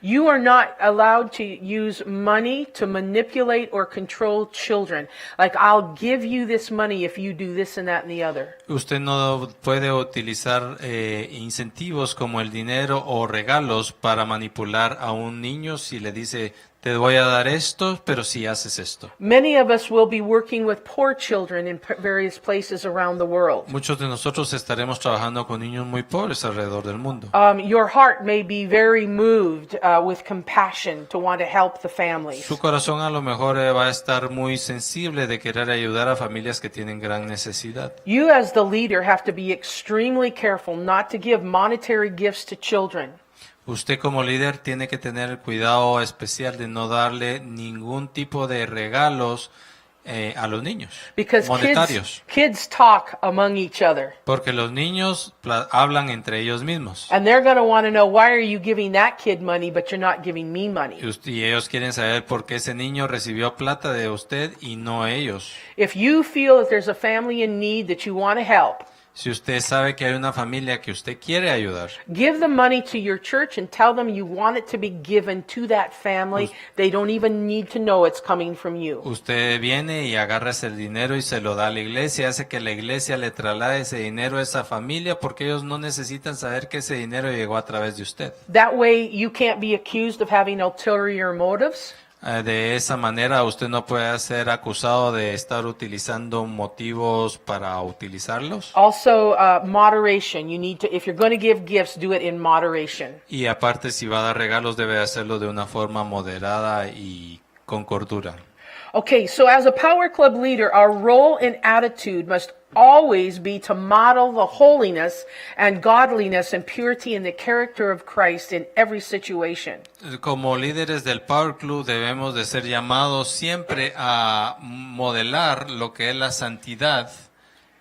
You are not allowed to use money to manipulate or control children. Like, I'll give you this money if you do this and that and the other. Usted no puede utilizar incentivos como el dinero o regalos para manipular a un niño si le dice, te voy a dar esto, pero si haces esto. Many of us will be working with poor children in various places around the world. Muchos de nosotros estaremos trabajando con niños muy pobres alrededor del mundo. Your heart may be very moved with compassion to want to help the families. Su corazón a lo mejor va a estar muy sensible de querer ayudar a familias que tienen gran necesidad. You as the leader have to be extremely careful not to give monetary gifts to children. Usted como líder tiene que tener el cuidado especial de no darle ningún tipo de regalos a los niños Because monetarios, kids talk among each other. porque los niños hablan entre ellos mismos. And they're going to want to know, why are you giving that kid money, but you're not giving me money? Y ellos quieren saber por qué ese niño recibió plata de usted y no ellos. If you feel that there's a family in need that you want to help, Si usted sabe que hay una familia que usted quiere ayudar, give the money to your church and tell them you want it to be given to that family. They don't even need to know it's coming from you. usted viene y agarra ese dinero y se lo da a la iglesia, hace que la iglesia le traslade ese dinero a esa familia porque ellos no necesitan saber que ese dinero llegó a través de usted. That way you can't be accused of having ulterior motives. De esa manera usted no puede ser acusado de estar utilizando motivos para utilizarlos. Also, moderation. You need to, if you're going to give gifts, do it in moderation. Y aparte, si va a dar regalos, debe hacerlo de una forma moderada y con cordura. Okay, so as a Power Club leader, our role and attitude must always be to model the holiness and godliness and purity in the character of Christ in every situation. Como líderes del Power Club debemos de ser llamados siempre a modelar lo que es la santidad,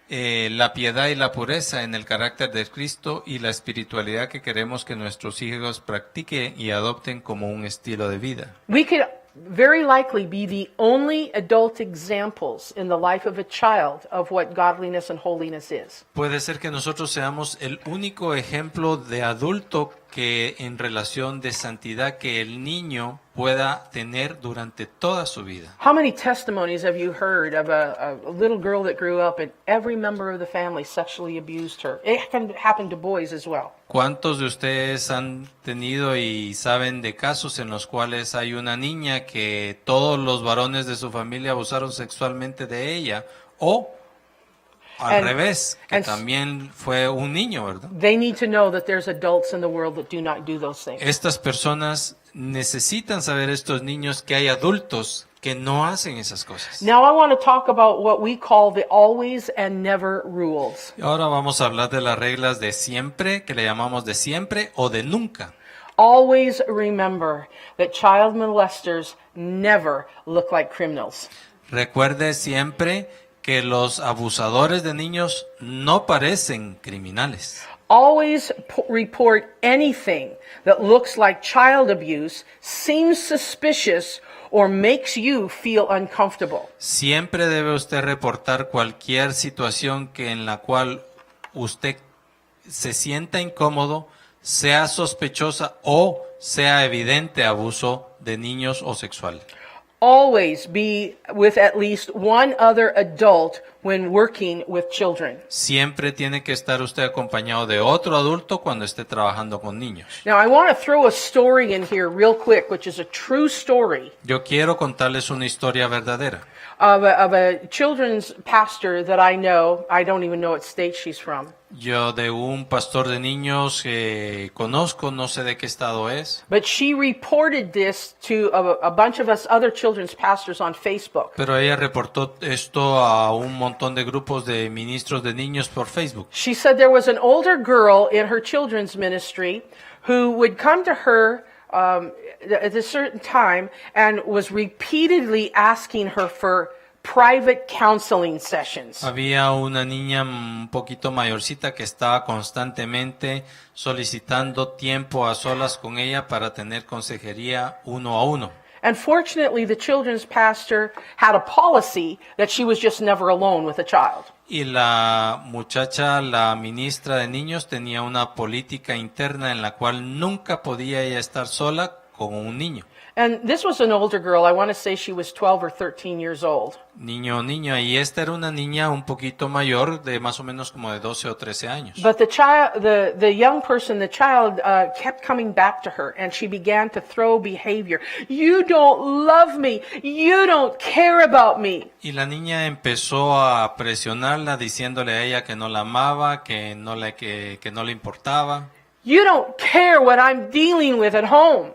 la piedad y la pureza en el carácter de Cristo y la espiritualidad que queremos que nuestros hijos practiquen y adopten como un estilo de vida. We could very likely be the only adult examples in the life of a child of what godliness and holiness is. Puede ser que nosotros seamos el único ejemplo de adulto que en relación de santidad que el niño pueda tener durante toda su vida. How many testimonies have you heard of a little girl that grew up and every member of the family sexually abused her? It happened to boys as well. ¿Cuántos de ustedes han tenido y saben de casos en los cuales hay una niña que todos los varones de su familia abusaron sexualmente de ella? O al revés, que también fue un niño, ¿verdad? They need to know that there's adults in the world that do not do those things. Estas personas necesitan saber, estos niños, que hay adultos que no hacen esas cosas. Now I want to talk about what we call the always and never rules. Y ahora vamos a hablar de las reglas de siempre, que le llamamos de siempre o de nunca. Always remember that child molesters never look like criminals. Recuerde siempre que los abusadores de niños no parecen criminales. Always report anything that looks like child abuse, seems suspicious, or makes you feel uncomfortable. Siempre debe usted reportar cualquier situación que en la cual usted se sienta incómodo, sea sospechosa o sea evidente abuso de niños o sexual. Always be with at least one other adult when working with children. Siempre tiene que estar usted acompañado de otro adulto cuando esté trabajando con niños. Now I want to throw a story in here real quick, which is a true story Yo quiero contarles una historia verdadera of a children's pastor that I know. I don't even know what state she's from. Yo de un pastor de niños que conozco, no sé de qué estado es, But she reported this to a bunch of us other children's pastors on Facebook. pero ella reportó esto a un montón de grupos de ministros de niños por Facebook. She said there was an older girl in her children's ministry who would come to her at a certain time and was repeatedly asking her for private counseling sessions. Había una niña un poquito mayorcita que estaba constantemente solicitando tiempo a solas con ella para tener consejería uno a uno. And fortunately, the children's pastor had a policy that she was just never alone with a child. Y la muchacha, la ministra de niños, tenía una política interna en la cual nunca podía ella estar sola con un niño. And this was an older girl. I want to say she was 12 or 13 years old. Niño o niña, y esta era una niña un poquito mayor, de más o menos como de 12 o 13 años. But the young person, the child, kept coming back to her, and she began to throw behavior. You don't love me. You don't care about me. Y la niña empezó a presionarla, diciéndole a ella que no la amaba, que no le importaba. You don't care what I'm dealing with at home.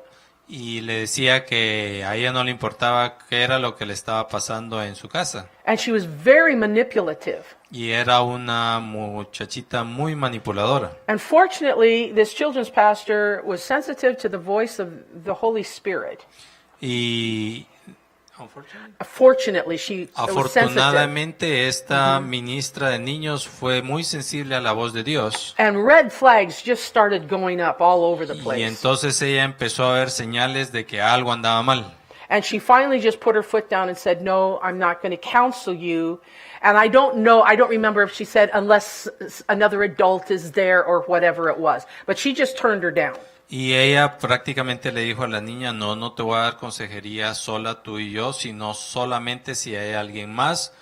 y le decía que a ella no le importaba qué era lo que le estaba pasando en su casa. And she was very manipulative. Y era una muchachita muy manipuladora. Unfortunately, this children's pastor was sensitive to the voice of the Holy Spirit. Y Fortunately, she was sensitive. afortunadamente esta ministra de niños fue muy sensible a la voz de Dios. And red flags just started going up all over the Y place. entonces ella empezó a ver señales de que algo andaba mal. And she finally just put her foot down and said, "No, I'm not going to counsel you." And I don't remember if she said, "Unless another adult is there," or whatever it was. But she just turned her down. Y ella prácticamente le dijo a la niña, no te voy a dar consejería sola tú y yo, sino solamente si hay alguien más,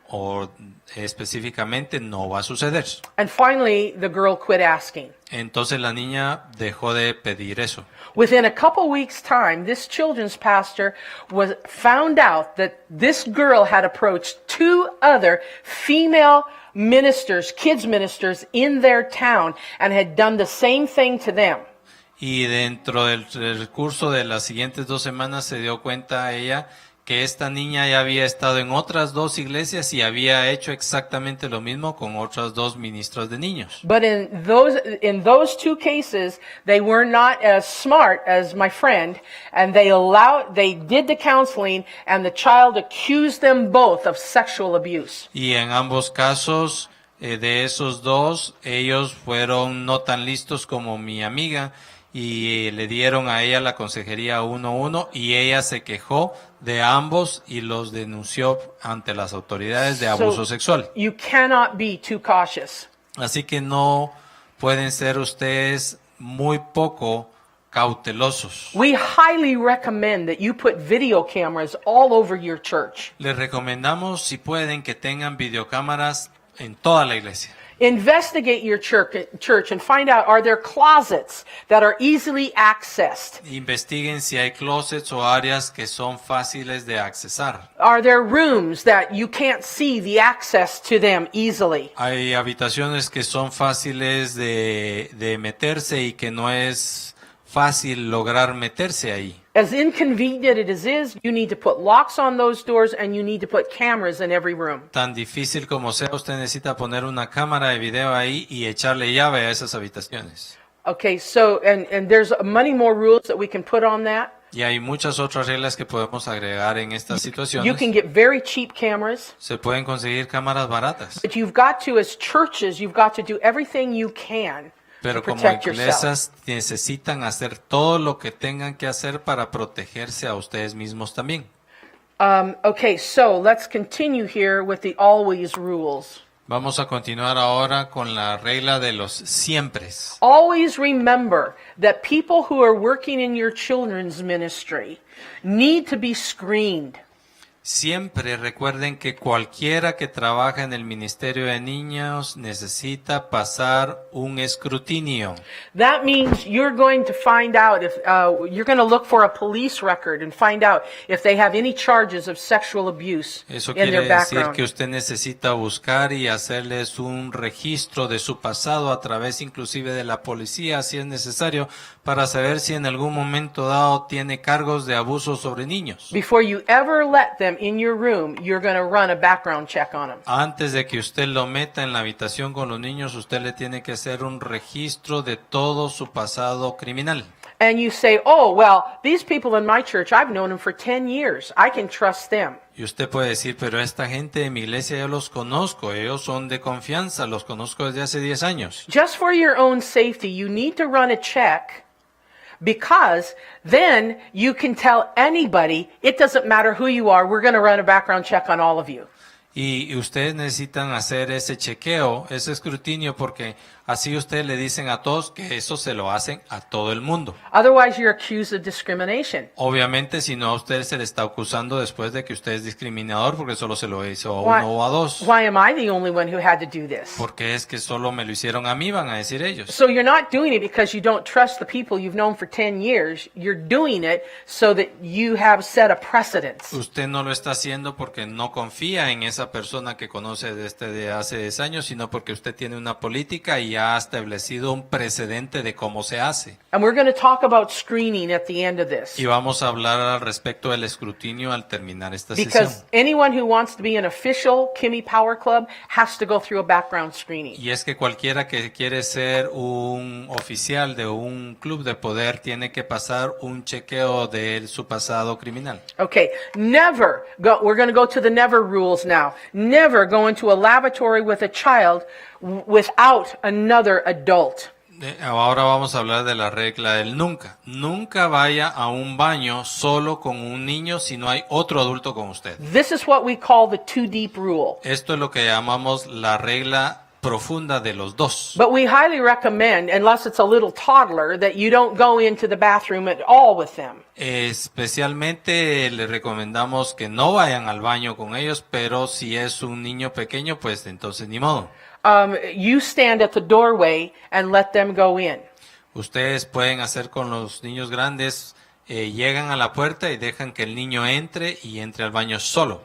o específicamente no va a suceder. And finally, the girl quit asking. Entonces la niña dejó de pedir eso. Within a couple weeks' time, this children's pastor found out that this girl had approached 2 other female ministers, kids ministers in their town, and had done the same thing to them. Y dentro del curso de las siguientes 2 semanas se dio cuenta ella que esta niña ya había estado en otras 2 iglesias y había hecho exactamente lo mismo con otras 2 ministros de niños. But in those 2 cases, they were not as smart as my friend, and they did the counseling, and the child accused them both of sexual abuse. Y en ambos casos, de esos 2, ellos fueron no tan listos como mi amiga, y le dieron a ella la consejería 1-1 y ella se quejó de ambos y los denunció ante las autoridades de abuso sexual. You cannot be too cautious. Así que no pueden ser ustedes muy poco cautelosos. We highly recommend that you put video cameras all over your church. Les recomendamos, si pueden, que tengan videocámaras en toda la iglesia. Investigate your church and find out, are there closets that are easily accessed? Investiguen si hay closets o áreas que son fáciles de accesar. Are there rooms that you can't see the access to them easily? Hay habitaciones que son fáciles de meterse y que no es fácil lograr meterse ahí. As inconvenient as it is, you need to put locks on those doors and you need to put cameras in every room. Tan difícil como sea, usted necesita poner una cámara de video ahí y echarle llave a esas habitaciones. Okay, so, and there's many more rules that we can put on that. Y hay muchas otras reglas que podemos agregar en estas You situaciones. can get very cheap cameras, Se pueden conseguir cámaras baratas, but you've got to, as churches, you've got to do everything you can pero to como protect yourself. iglesias necesitan hacer todo lo que tengan que hacer para protegerse a ustedes mismos también. Okay, so let's continue here with the always rules. Vamos a continuar ahora con la regla de los siempres. Always remember that people who are working in your children's ministry need to be screened. Siempre recuerden que cualquiera que trabaja en el ministerio de niños necesita pasar un escrutinio. That means you're going to find out if you're going to look for a police record and find out if they have any charges of sexual abuse Eso in quiere their decir background. que usted necesita buscar y hacerles un registro de su pasado a través inclusive de la policía si es necesario para saber si en algún momento dado tiene cargos de abuso sobre niños. Before you ever let them in your room, you're going to run a background check on them. Antes de que usted lo meta en la habitación con los niños, usted le tiene que hacer un registro de todo su pasado criminal. And you say, oh, well, these people in my church, I've known them for 10 years. I can trust them. Y usted puede decir, pero esta gente de mi iglesia yo los conozco, ellos son de confianza, los conozco desde hace 10 años. Just for your own safety, you need to run a check, because then you can tell anybody, it doesn't matter who you are, we're going to run a background check on all of you. Y ustedes necesitan hacer ese chequeo, ese escrutinio, porque así ustedes le dicen a todos que eso se lo hacen a todo el mundo. Otherwise, you're accused of discrimination. Obviamente, si no, a usted se le está acusando después de que usted es discriminador porque solo se lo hizo a Why- uno o a dos. Why am I the only one who had to do this? Porque es que solo me lo hicieron a mí, van a decir ellos. So you're not doing it because you don't trust the people you've known for 10 years. You're doing it so that you have set a precedence. Usted no lo está haciendo porque no confía en esas esa persona que conoce desde hace 10 años, sino porque usted tiene una política y ha establecido un precedente de cómo se hace. And we're going to talk about screening at the end of this. Y vamos a hablar al respecto del escrutinio al terminar esta Because sesión. anyone who wants to be an official Kimmy Power Club has to go through a background screening. Y es que cualquiera que quiere ser un oficial de un club de poder tiene que pasar un chequeo de su pasado criminal. Okay, never go, we're going to go to the never rules now. Never go into a lavatory with a child without another adult. Ahora vamos a hablar de la regla del nunca. Nunca vaya a un baño solo con un niño si no hay otro adulto con usted. This is what we call the too deep rule. Esto es lo que llamamos la regla profunda de los dos. But we highly recommend, unless it's a little toddler, that you don't go into the bathroom at all with them. Especialmente le recomendamos que no vayan al baño con ellos, pero si es un niño pequeño, pues entonces ni modo. You stand at the doorway and let them go in. Ustedes pueden hacer con los niños grandes, llegan a la puerta y dejan que el niño entre y entre al baño solo.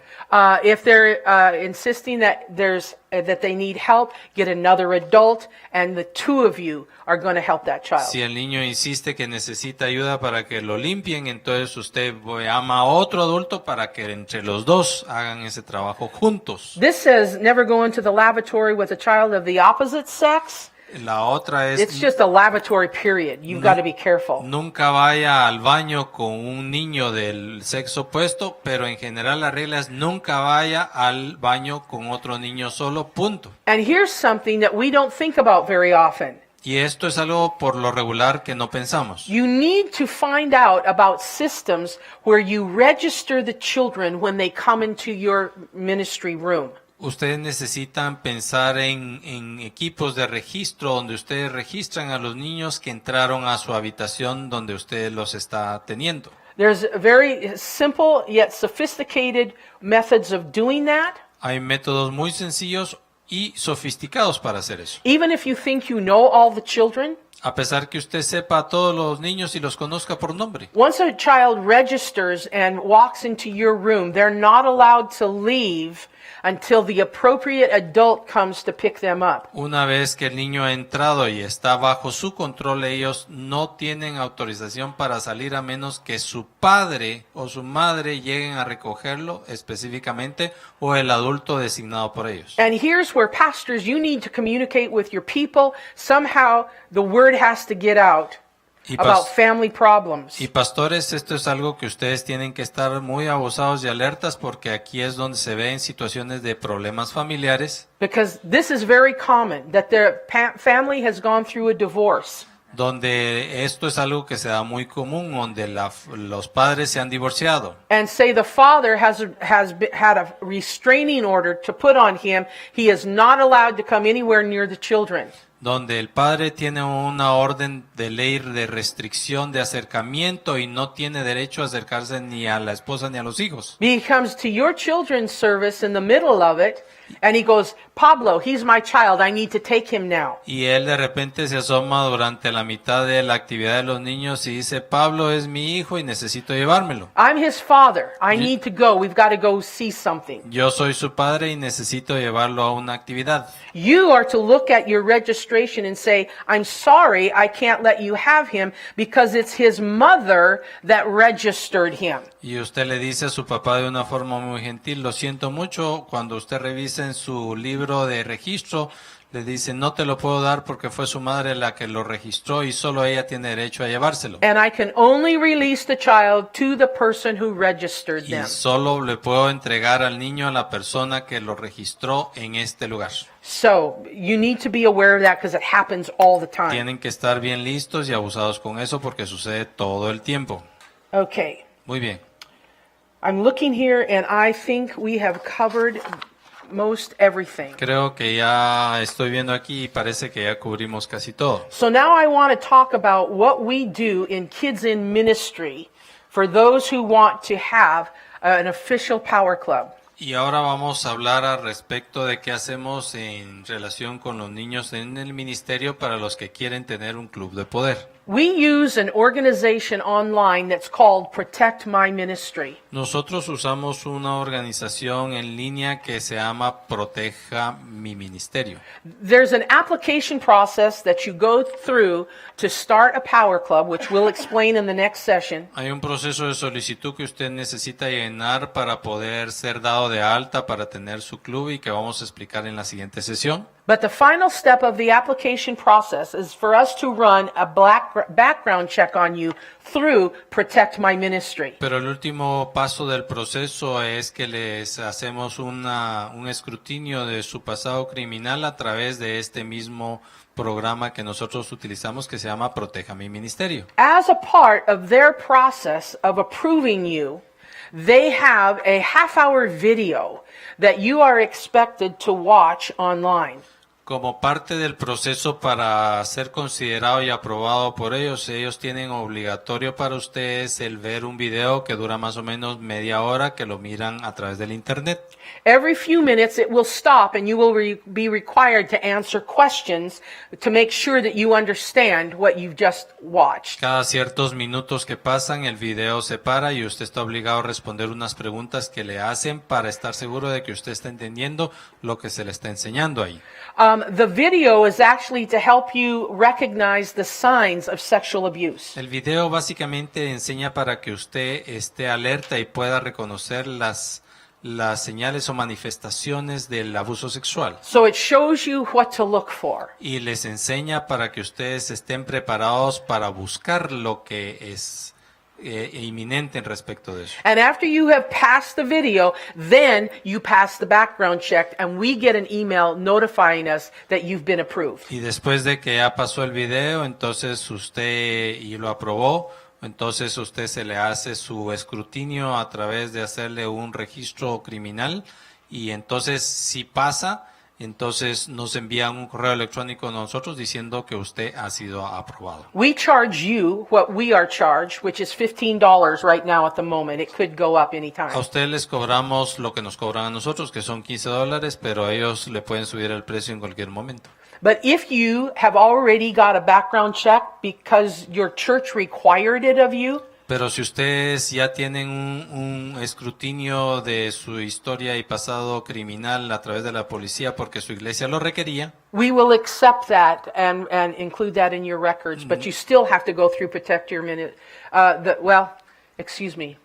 If they're insisting that that they need help, get another adult, and the two of you are going to help that child. Si el niño insiste que necesita ayuda para que lo limpien, entonces usted llama a otro adulto para que entre los dos hagan ese trabajo juntos. This says never go into the lavatory with a child of the opposite sex. La otra It's es just a lavatory period. You've got to be careful. nunca vaya al baño con un niño del sexo opuesto, pero en general la regla es nunca vaya al baño con otro niño solo, punto. And here's something that we don't think about very often. Y esto es algo por lo regular que no pensamos. You need to find out about systems where you register the children when they come into your ministry room. Ustedes necesitan pensar en equipos de registro donde ustedes registran a los niños que entraron a su habitación donde usted los está teniendo. There's very simple yet sophisticated methods of doing that. Hay métodos muy sencillos y sofisticados para hacer eso. Even if you think you know all the children, A pesar que usted sepa a todos los niños y los conozca por nombre. once a child registers and walks into your room, they're not allowed to leave until the appropriate adult comes to pick them up. Una vez que el niño ha entrado y está bajo su control, ellos no tienen autorización para salir a menos que su padre o su madre lleguen a recogerlo específicamente o el adulto designado por ellos. And here's where pastors, you need to communicate with your people. Somehow the word has to get out Y, about family problems. y pastores, esto es algo que ustedes tienen que estar muy abusados y alertas porque aquí es donde se ven situaciones de problemas familiares. Because this is very common, that their family has gone through a divorce. Donde esto es algo que se da muy común, donde los padres se han divorciado. And say the father has had a restraining order to put on him. He is not allowed to come anywhere near the children. Donde el padre tiene una orden de ley de restricción de acercamiento y no tiene derecho a acercarse ni a la esposa ni a los hijos. He comes to your children's service in the middle of it, and he goes, Pablo, he's my child. I need to take him now. Y él de repente se asoma durante la mitad de la actividad de los niños y dice, Pablo es mi hijo y necesito llevármelo. I'm his father. I need to go. We've got to go see something. Yo soy su padre y necesito llevarlo a una actividad. You are to look at your registration and say, I'm sorry, I can't let you have him because it's his mother that registered him. Y usted le dice a su papá de una forma muy gentil, lo siento mucho, cuando usted revisa en su libro de registro, le dice, no te lo puedo dar porque fue su madre la que lo registró y solo ella tiene derecho a llevárselo. And I can only release the child to the person who registered Y them. solo le puedo entregar al niño a la persona que lo registró en este lugar. So you need to be aware of that because it happens all the time. Tienen que estar bien listos y abusados con eso porque sucede todo el tiempo. Okay. Muy bien. I'm looking here and I think we have covered most everything. Creo que ya estoy viendo aquí y parece que ya cubrimos casi todo. So now I want to talk about what we do in Kids in Ministry for those who want to have an official power club. Y ahora vamos a hablar al respecto de qué hacemos en relación con los niños en el ministerio para los que quieren tener un club de poder. We use an organization online that's called Protect My Ministry. Nosotros usamos una organización en línea que se llama Proteja mi Ministerio. There's an application process that you go through to start a power club, which we'll explain in the next session. Hay un proceso de solicitud que usted necesita llenar para poder ser dado de alta para tener su club y que vamos a explicar en la siguiente sesión. But the final step of the application process is for us to run a background check on you through Protect My Ministry. Pero el último paso del proceso es que les hacemos un escrutinio de su pasado criminal a través de este mismo programa que nosotros utilizamos que se llama Proteja mi Ministerio. As a part of their process of approving you, they have a half-hour video that you are expected to watch online. Como parte del proceso para ser considerado y aprobado por ellos, ellos tienen obligatorio para ustedes el ver un video que dura más o menos media hora que lo miran a través del internet. Every few minutes it will stop and you will be required to answer questions to make sure that you understand what you've just watched. Cada ciertos minutos que pasan, el video se para y usted está obligado a responder unas preguntas que le hacen para estar seguro de que usted está entendiendo lo que se le está enseñando ahí. The video is actually to help you recognize the signs of sexual abuse. El video básicamente enseña para que usted esté alerta y pueda reconocer las señales o manifestaciones del abuso sexual. So it shows you what to look for. Y les enseña para que ustedes estén preparados para buscar lo que es inminente en respecto de eso. And after you have passed the video, then you pass the background check and we get an email notifying us that you've been approved. Y después de que ya pasó el video, entonces usted y lo aprobó, entonces usted se le hace su escrutinio a través de hacerle un registro criminal y entonces si pasa, entonces nos envían un correo electrónico a nosotros diciendo que usted ha sido aprobado. We charge you what we are charged, which is $15 right now at the moment. It could go up anytime. A usted les cobramos lo que nos cobran a nosotros, que son $15, pero ellos le pueden subir el precio en cualquier momento. But if you have already got a background check because your church required it of you, Pero si ustedes ya tienen un escrutinio de su historia y pasado criminal a través de la policía porque su iglesia lo requería, we will accept that and include that in your records. But you still have to go through Protect Your Minute. Excuse me.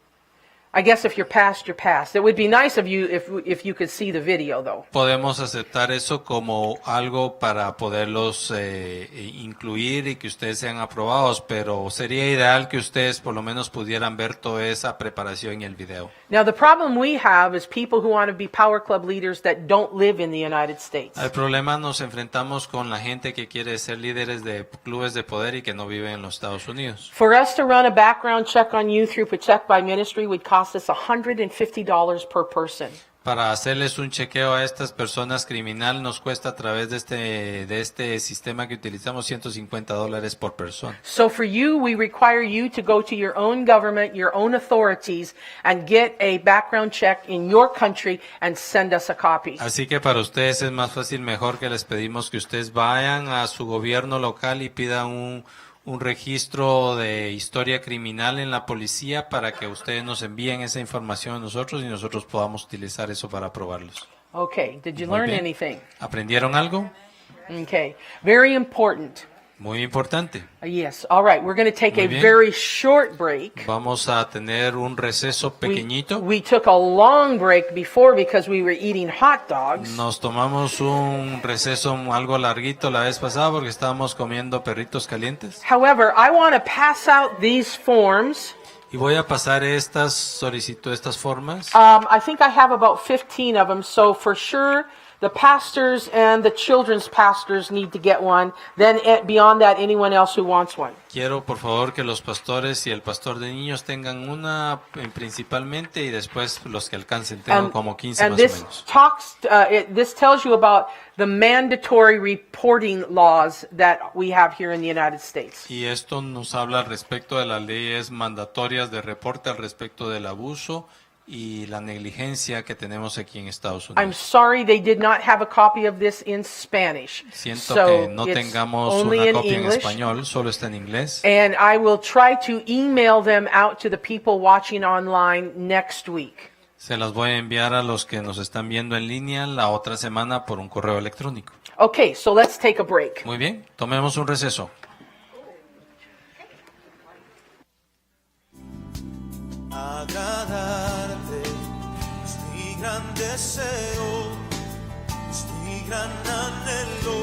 I guess if you're past, you're past. It would be nice of you if you could see the video, though. podemos aceptar eso como algo para poderlos incluir y que ustedes sean aprobados, pero sería ideal que ustedes por lo menos pudieran ver toda esa preparación en el video. Now, the problem we have is people who want to be Power Club leaders that don't live in the United States. Al problema nos enfrentamos con la gente que quiere ser líderes de clubes de poder y que no viven en los Estados Unidos. For us to run a background check on you through Protect by Ministry would cost us $150 per person. Para hacerles un chequeo a estas personas criminal nos cuesta a través de este sistema que utilizamos $150 por persona. So for you, we require you to go to your own government, your own authorities, and get a background check in your country and send us a copy. Así que para ustedes es más fácil, mejor que les pedimos que ustedes vayan a su gobierno local y pidan un registro de historia criminal en la policía para que ustedes nos envíen esa información a nosotros y nosotros podamos utilizar eso para aprobarlos. Okay, did you Muy learn bien. anything? ¿Aprendieron algo? Okay, very important. Muy importante. Yes, all right, we're going to take Muy a bien. very short break. Vamos a tener un receso pequeñito. We took a long break before because we were eating hot dogs. Nos tomamos un receso algo larguito la vez pasada porque estábamos comiendo perritos calientes. However, I want to pass out these forms. Y voy a pasar estas solicitudes, estas formas. I think I have about 15 of them, so for sure the pastors and the children's pastors need to get one. Then beyond that, anyone else who wants one. Quiero, por favor, que los pastores y el pastor de niños tengan una principalmente y después los que alcancen. Tengo como 15 and más o this menos. talks, this tells you about the mandatory reporting laws that we have here in the United States. Y esto nos habla al respecto de las leyes mandatorias de reporte al respecto del abuso y la negligencia que tenemos aquí en Estados I'm Unidos. sorry they did not have a copy of this in Spanish. Siento So que no it's tengamos only una in copia en English. español, solo está en inglés. And I will try to email them out to the people watching online next week. Se las voy a enviar a los que nos están viendo en línea la otra semana por un correo electrónico. Okay, so let's take a break. Muy bien, tomemos un receso. Agradarte es mi gran deseo, es mi gran anhelo.